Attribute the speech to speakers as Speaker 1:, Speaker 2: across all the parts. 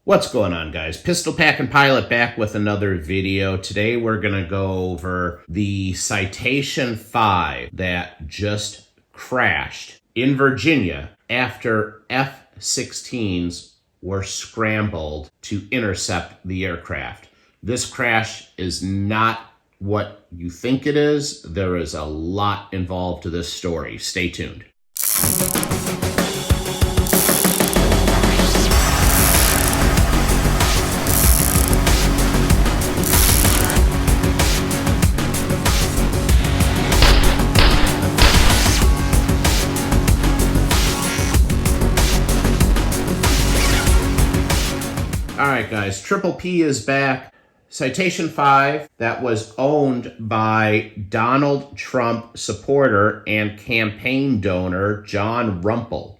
Speaker 1: What's going on, guys? Pistol Packin' Pilot back with another video. Today we're going to go over the Citation 5 that just crashed in Virginia after F-16’s were scrambled to intercept the aircraft. This crash is not what you think it is. There is a lot involved to this story. Stay tuned. Alright guys, Triple P is back. Citation 5 that was owned by Donald Trump supporter and campaign donor John Rumpel.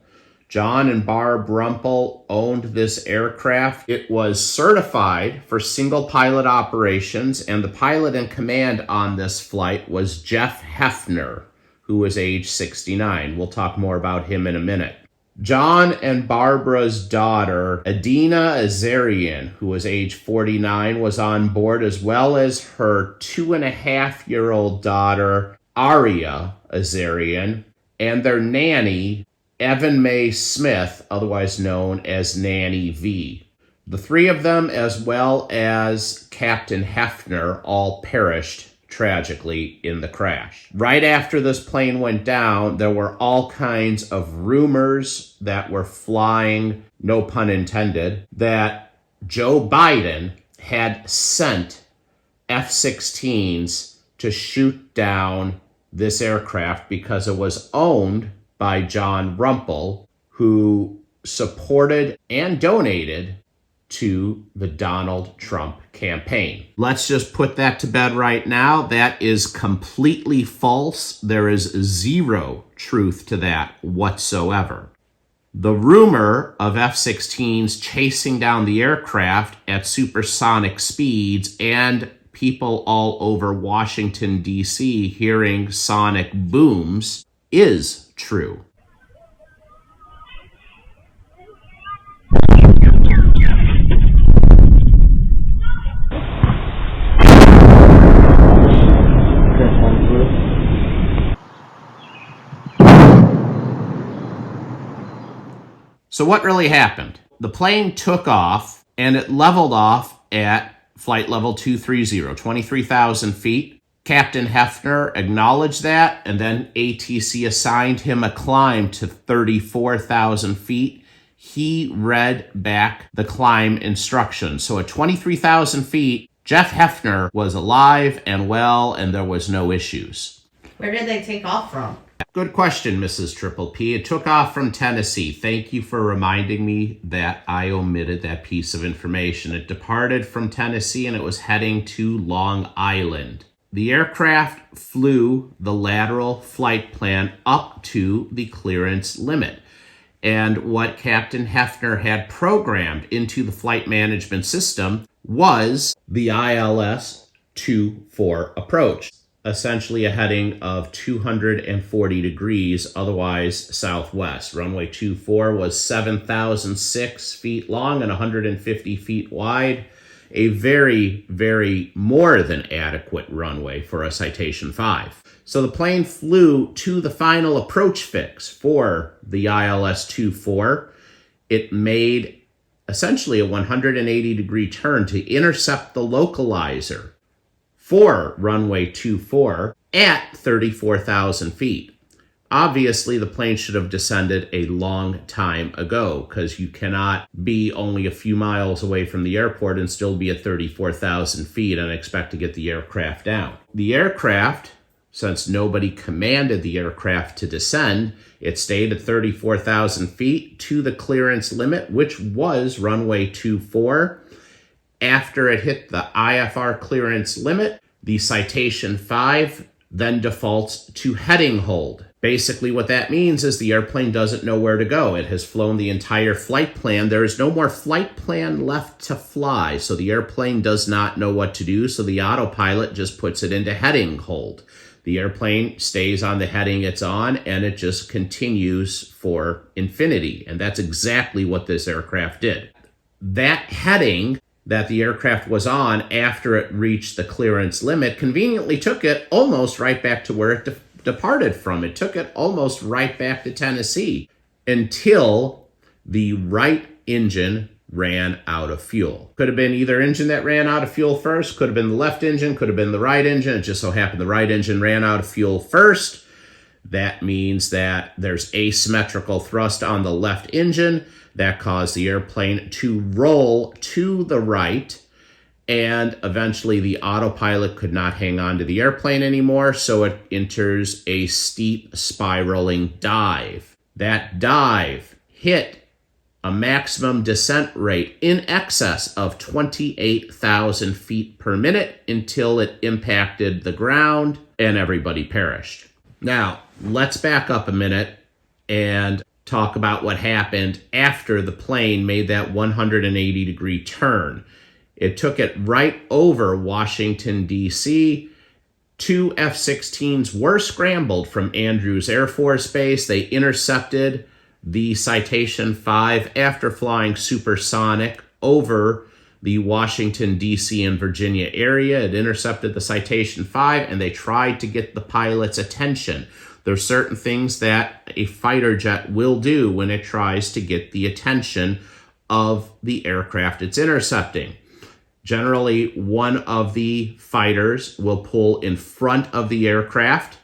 Speaker 1: John and Barb Rumpel owned this aircraft. It was certified for single pilot operations, and the pilot in command on this flight was Jeff Hefner, who was age 69. We'll talk more about him in a minute. John and Barbara's daughter, Adina Azarian, who was age 49, was on board, as well as her 2.5-year-old daughter, Aria Azarian, and their nanny, Evan Mae Smith, otherwise known as Nanny V. The three of them, as well as Captain Hefner, all perished tragically in the crash. Right after this plane went down, there were all kinds of rumors that were flying, no pun intended, that Joe Biden had sent F-16’s to shoot down this aircraft because it was owned by John Rumpel, who supported and donated to the Donald Trump campaign. Let's just put that to bed right now. That is completely false. There is zero truth to that whatsoever. The rumor of F-16’s chasing down the aircraft at supersonic speeds and people all over Washington, D.C. hearing sonic booms is true. So what really happened? The plane took off and it leveled off at flight level 230, 23,000 feet. Captain Hefner acknowledged that, and then ATC assigned him a climb to 34,000 feet. He read back the climb instructions. So at 23,000 feet, Jeff Hefner was alive and well, and there was no issues.
Speaker 2: Where did they take off from?
Speaker 1: Good question, Mrs. Triple P. It took off from Tennessee. Thank you for reminding me that I omitted that piece of information. It departed from Tennessee and it was heading to Long Island. The aircraft flew the lateral flight plan up to the clearance limit. And what Captain Hefner had programmed into the flight management system was the ILS-24 approach. Essentially a heading of 240 degrees, otherwise southwest. Runway 24 was 7,006 feet long and 150 feet wide. A very, very more than adequate runway for a Citation 5. So the plane flew to the final approach fix for the ILS-24. It made essentially a 180-degree turn to intercept the localizer for runway 24 at 34,000 feet. Obviously, the plane should have descended a long time ago, because you cannot be only a few miles away from the airport and still be at 34,000 feet and expect to get the aircraft down. The aircraft, since nobody commanded the aircraft to descend, it stayed at 34,000 feet to the clearance limit, which was runway 24. After it hit the IFR clearance limit, the Citation 5 then defaults to heading hold. Basically what that means is the airplane doesn't know where to go. It has flown the entire flight plan. There is no more flight plan left to fly, so the airplane does not know what to do, so the autopilot just puts it into heading hold. The airplane stays on the heading it's on, and it just continues for infinity, and that's exactly what this aircraft did. that heading that the aircraft was on after it reached the clearance limit conveniently took it almost right back to where it departed from. It took it almost right back to Tennessee until the right engine ran out of fuel. Could have been either engine that ran out of fuel first, could have been the left engine, could have been the right engine. It just so happened the right engine ran out of fuel first. That means that there's asymmetrical thrust on the left engine that caused the airplane to roll to the right, and eventually the autopilot could not hang on to the airplane anymore, so it enters a steep spiraling dive. That dive hit a maximum descent rate in excess of 28,000 feet per minute until it impacted the ground and everybody perished. Now, let's back up a minute and talk about what happened after the plane made that 180-degree turn. It took it right over Washington, D.C. Two F-16’s were scrambled from Andrews Air Force Base. They intercepted the Citation 5 after flying supersonic over the Washington, D.C. and Virginia area. It intercepted the Citation 5, and they tried to get the pilot's attention. There's certain things that a fighter jet will do when it tries to get the attention of the aircraft it's intercepting. Generally, one of the fighters will pull in front of the aircraft,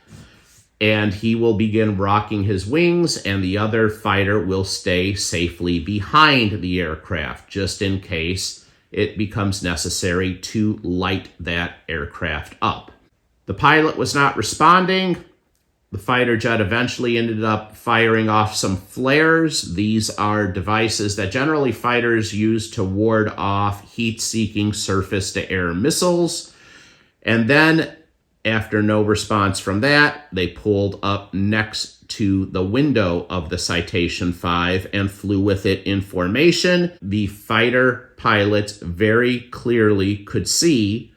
Speaker 1: and he will begin rocking his wings, and the other fighter will stay safely behind the aircraft, just in case it becomes necessary to light that aircraft up. The pilot was not responding. The fighter jet eventually ended up firing off some flares. These are devices that generally fighters use to ward off heat-seeking surface-to-air missiles. And then, after no response from that, they pulled up next to the window of the Citation 5 and flew with it in formation. The fighter pilots very clearly could see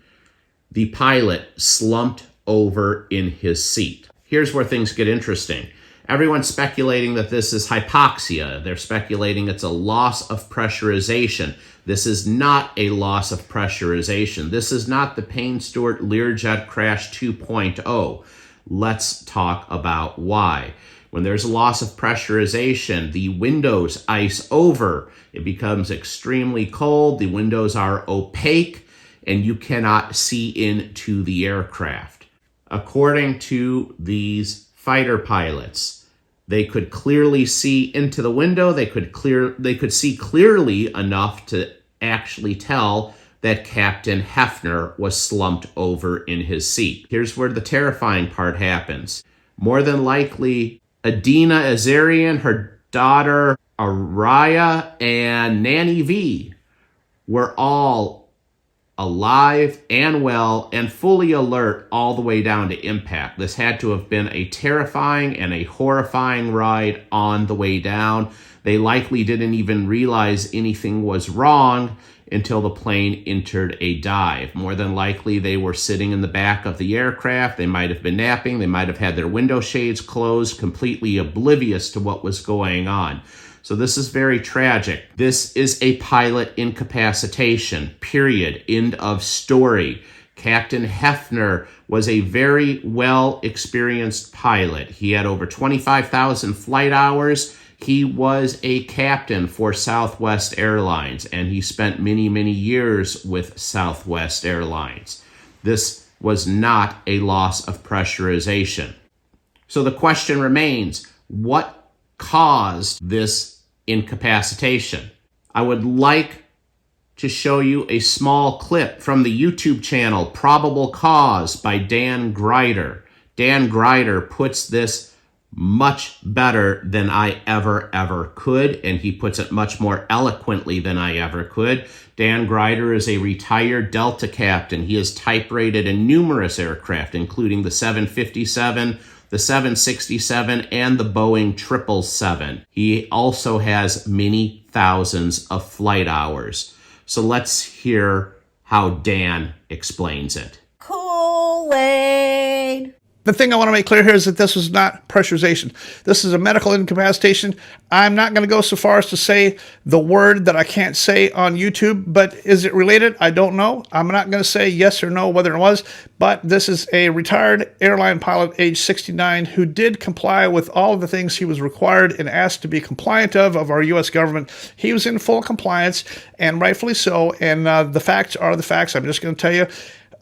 Speaker 1: the pilot slumped over in his seat. Here's where things get interesting. Everyone's speculating that this is hypoxia. They're speculating it's a loss of pressurization. This is not a loss of pressurization. This is not the Payne Stewart Learjet crash 2.0. Let's talk about why. When there's a loss of pressurization, the windows ice over. It becomes extremely cold. The windows are opaque, and you cannot see into the aircraft. According to these fighter pilots, they could clearly see into the window. They could see clearly enough to actually tell that Captain Hefner was slumped over in his seat. Here's where the terrifying part happens. More than likely, Adina Azarian, her daughter Araya, and Nanny V were all alive and well and fully alert all the way down to impact. This had to have been a terrifying and a horrifying ride on the way down. They likely didn't even realize anything was wrong until the plane entered a dive. More than likely, they were sitting in the back of the aircraft. They might have been napping. They might have had their window shades closed, completely oblivious to what was going on. So this is very tragic. This is a pilot incapacitation, period. End of story. Captain Hefner was a very well-experienced pilot. He had over 25,000 flight hours. He was a captain for Southwest Airlines, and he spent many, many years with Southwest Airlines. This was not a loss of pressurization. So the question remains, what caused this incapacitation? I would like to show you a small clip from the YouTube channel Probable Cause by Dan Gryder. Dan Gryder puts this much better than I ever could, and he puts it much more eloquently than I ever could. Dan Gryder is a retired Delta captain. He has type rated in numerous aircraft, including the 757, the 767, and the Boeing 777. He also has many thousands of flight hours. So let's hear how Dan explains it.
Speaker 2: Kool-Aid.
Speaker 3: The thing I want to make clear here is that this was not pressurization. This is a medical incapacitation. I'm not going to go so far as to say the word that I can't say on YouTube, but is it related? I don't know. I'm not going to say yes or no whether it was, but this is a retired airline pilot, age 69, who did comply with all of the things he was required and asked to be compliant of our U.S. government. He was in full compliance, and rightfully so, and the facts are the facts. I'm just going to tell you,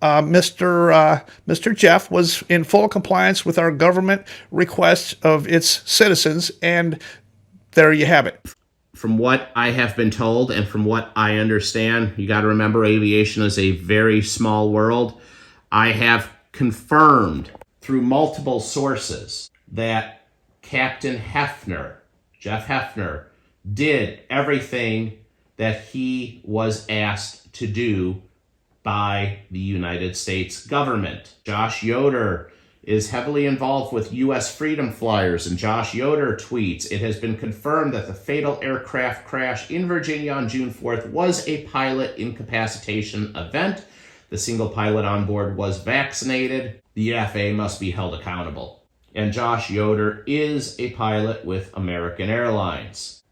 Speaker 3: Mr. Jeff was in full compliance with our government requests of its citizens, and there you have it.
Speaker 1: From what I have been told and from what I understand, you got to remember aviation is a very small world. I have confirmed through multiple sources that Captain Hefner, Jeff Hefner, did everything that he was asked to do by the United States government. Josh Yoder is heavily involved with U.S. Freedom Flyers, and Josh Yoder tweets, "It has been confirmed that the fatal aircraft crash in Virginia on June 4th was a pilot incapacitation event. The single pilot on board was vaccinated. The FAA must be held accountable." And Josh Yoder is a pilot with American Airlines.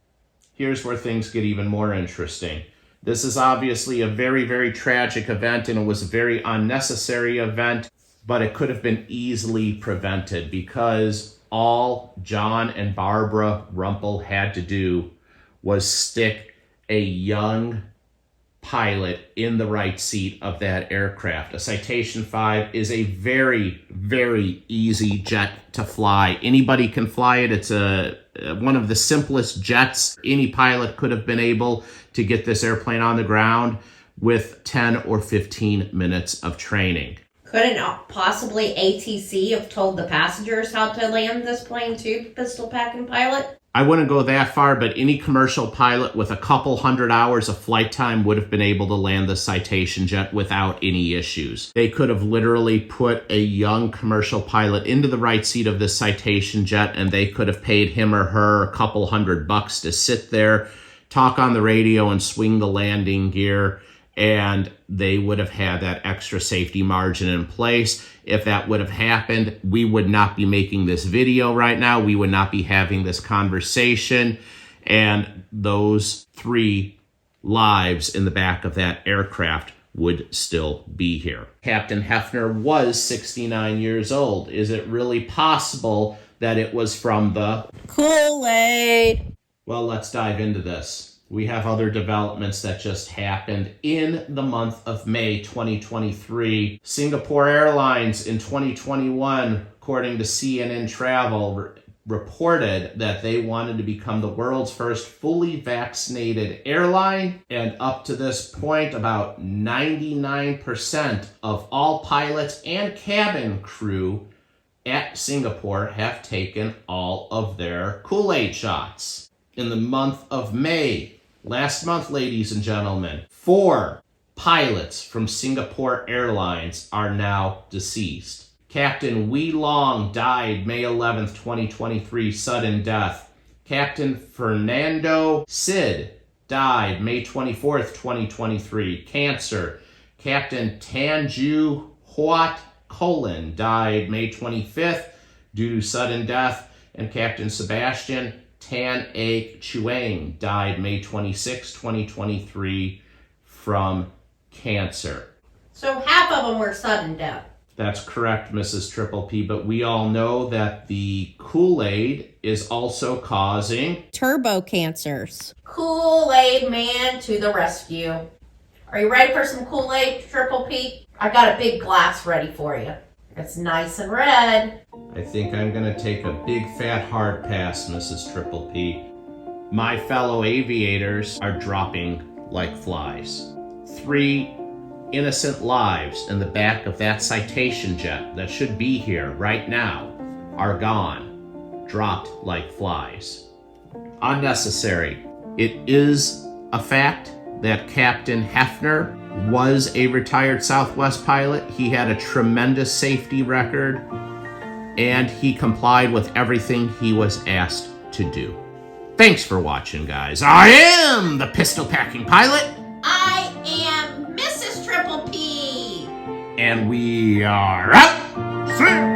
Speaker 1: Here's where things get even more interesting. This is obviously a very, very tragic event, and it was a very unnecessary event, but it could have been easily prevented because all John and Barbara Rumpel had to do was stick a young pilot in the right seat of that aircraft. A Citation 5 is a very, very easy jet to fly. Anybody can fly it. It's one of the simplest jets. Any pilot could have been able to get this airplane on the ground with 10 or 15 minutes of training.
Speaker 2: Couldn't possibly ATC have told the passengers how to land this plane too, pistol packing pilot?
Speaker 1: I wouldn't go that far, but any commercial pilot with a couple hundred hours of flight time would have been able to land the Citation jet without any issues. They could have literally put a young commercial pilot into the right seat of this Citation jet, and they could have paid him or her a couple $100 to sit there, talk on the radio, and swing the landing gear, and they would have had that extra safety margin in place. If that would have happened, we would not be making this video right now. We would not be having this conversation. And those 3 lives in the back of that aircraft would still be here. Captain Hefner was 69 years old. Is it really possible that it was from the
Speaker 2: Kool-Aid?
Speaker 1: Well, let's dive into this. We have other developments that just happened in the month of May 2023. Singapore Airlines in 2021, according to CNN Travel, reported that they wanted to become the world's first fully vaccinated airline. And up to this point, about 99% of all pilots and cabin crew at Singapore have taken all of their Kool-Aid shots. In the month of May, last month, ladies and gentlemen, 4 pilots from Singapore Airlines are now deceased. Captain Wee Long died May 11th, 2023, sudden death. Captain Fernando Sid died May 24th, 2023, cancer. Captain Tanju Huat Colin died May 25th due to sudden death. And Captain Sebastian Tan A. Chuang died May 26, 2023 from cancer.
Speaker 2: So half of them were sudden death.
Speaker 1: That's correct, Mrs. Triple P, but we all know that the Kool-Aid is also causing
Speaker 2: turbo cancers. Kool-Aid man to the rescue. Are you ready for some Kool-Aid, Triple P? I got a big glass ready for you. It's nice and red.
Speaker 1: I think I'm going to take a big fat hard pass, Mrs. Triple P. My fellow aviators are dropping like flies. 3 innocent lives in the back of that Citation jet that should be here right now are gone, dropped like flies. Unnecessary. It is a fact that Captain Hefner was a retired Southwest pilot. He had a tremendous safety record, and he complied with everything he was asked to do. Thanks for watching, guys. I am the pistol packing pilot.
Speaker 2: I am Mrs. Triple P.
Speaker 1: And we are out. See ya.